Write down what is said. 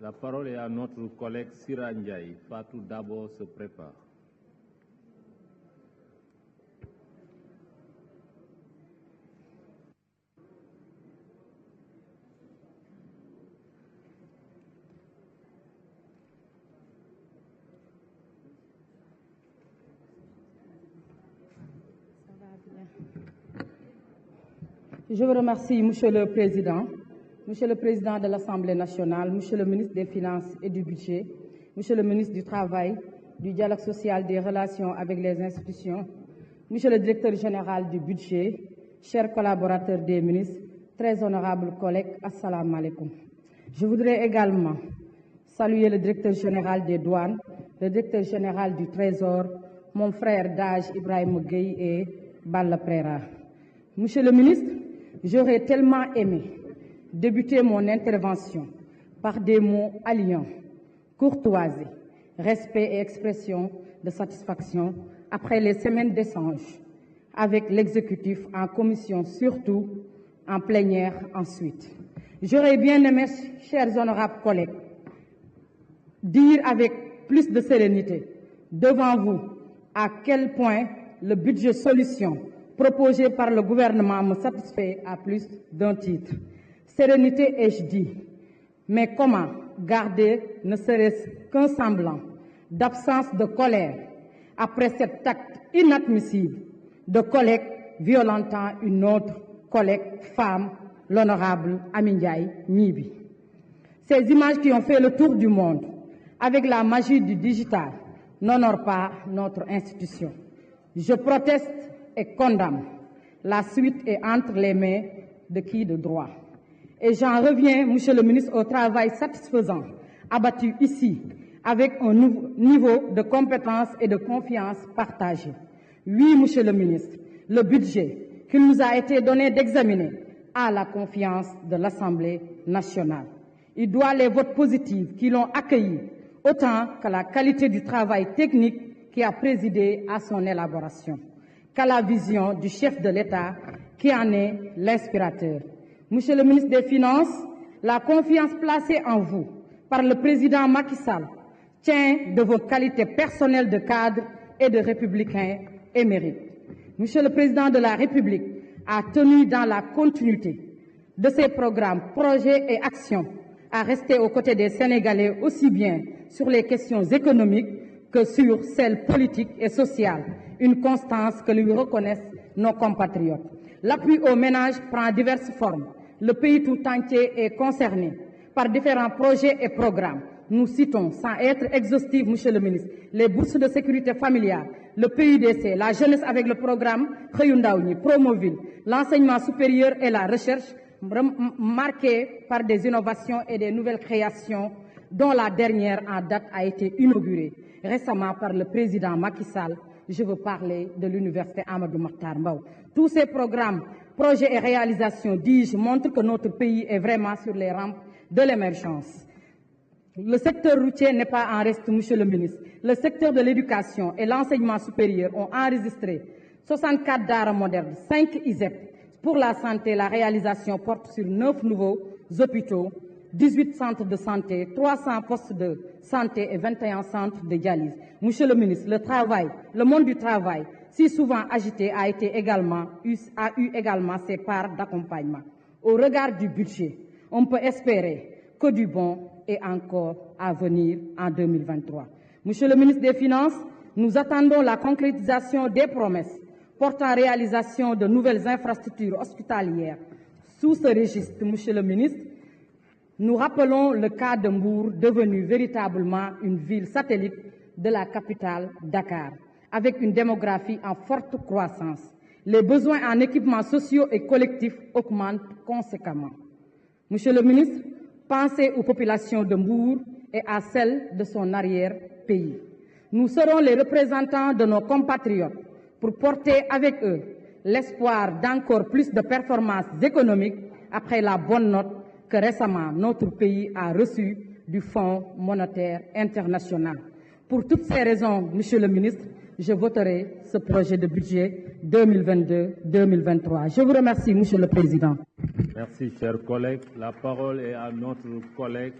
La parole est à notre collègue Sira Ndiaye. Fatou Dabo se prépare. Je vous remercie, Monsieur le Président de l'Assemblée nationale, Monsieur le ministre des Finances et du Budget, Monsieur le ministre du Travail, du Dialogue social, des relations avec les institutions, Monsieur le directeur général du Budget, chers collaborateurs des ministres, très honorables collègues, assalamu alaikum. Je voudrais également saluer le directeur général des douanes, le directeur général du Trésor, mon frère d'âge Ibrahim Gueye et Balla Prera. Monsieur le ministre, j'aurais tellement aimé débuter mon intervention par des mots alliants, courtoisie, respect et expression de satisfaction après les semaines d'échanges avec l'exécutif en commission, surtout en plénière ensuite. J'aurais bien aimé, chers honorables collègues, dire avec plus de sérénité devant vous à quel point le budget solution proposé par le gouvernement me satisfait à plus d'un titre. Sérénité ai-je dit, mais comment garder ne serait-ce qu'un semblant d'absence de colère après cet acte inadmissible de collègue violentant une autre collègue femme, l'honorable Amy Ndiaye Gniby. Ces images qui ont fait le tour du monde avec la magie du digital n'honorent pas notre institution. Je proteste et condamne. La suite est entre les mains de qui de droit. Et j'en reviens, Monsieur le ministre, au travail satisfaisant abattu ici avec un niveau de compétence et de confiance partagé. Oui, Monsieur le ministre, le budget qu'il nous a été donné d'examiner a la confiance de l'Assemblée nationale. Il doit les votes positifs qui l'ont accueilli autant que la qualité du travail technique qui a présidé à son élaboration, qu'à la vision du chef de l'État qui en est l'inspirateur. Monsieur le ministre des Finances, la confiance placée en vous par le président Macky Sall tient de vos qualités personnelles de cadre et de républicain émérite. Monsieur le président de la République a tenu dans la continuité de ses programmes, projets et actions à rester aux côtés des Sénégalais aussi bien sur les questions économiques que sur celles politiques et sociales, une constance que lui reconnaissent nos compatriotes. L'appui aux ménages prend diverses formes. Le pays tout entier est concerné par différents projets et programmes. Nous citons, sans être exhaustifs, Monsieur le ministre, les bourses de sécurité familiale, le PUDC, la jeunesse avec le programme Xëyu Ndaw ñi, Promoville, l'enseignement supérieur et la recherche, marqués par des innovations et des nouvelles créations, dont la dernière en date a été inaugurée récemment par le président Macky Sall. Je veux parler de l'université Amadou Mahtar Mbow. Tous ces programmes, projets et réalisations, dis-je, montrent que notre pays est vraiment sur les rampes de l'émergence. Le secteur routier n'est pas en reste, Monsieur le ministre. Le secteur de l'éducation et l'enseignement supérieur ont enregistré 64 daara modernes, 5 ISEP. Pour la santé, la réalisation porte sur 9 nouveaux hôpitaux, 18 centres de santé, 300 postes de santé et 21 centres de dialyse. Monsieur le ministre, le monde du travail, si souvent agité, a eu également ses parts d'accompagnement. Au regard du budget, on peut espérer que du bon est encore à venir en 2023. Monsieur le ministre des Finances, nous attendons la concrétisation des promesses portant réalisation de nouvelles infrastructures hospitalières. Sous ce registre, Monsieur le ministre, nous rappelons le cas de Mbour, devenu véritablement une ville satellite de la capitale Dakar, avec une démographie en forte croissance. Les besoins en équipements sociaux et collectifs augmentent conséquemment. Monsieur le ministre, pensez aux populations de Mbour et à celles de son arrière-pays. Nous serons les représentants de nos compatriotes pour porter avec eux l'espoir d'encore plus de performances économiques après la bonne note que récemment notre pays a reçue du Fonds monétaire international. Pour toutes ces raisons, Monsieur le ministre, je voterai ce projet de budget 2022-2023. Je vous remercie, Monsieur le Président. Merci, chers collègues. La parole est à notre collègue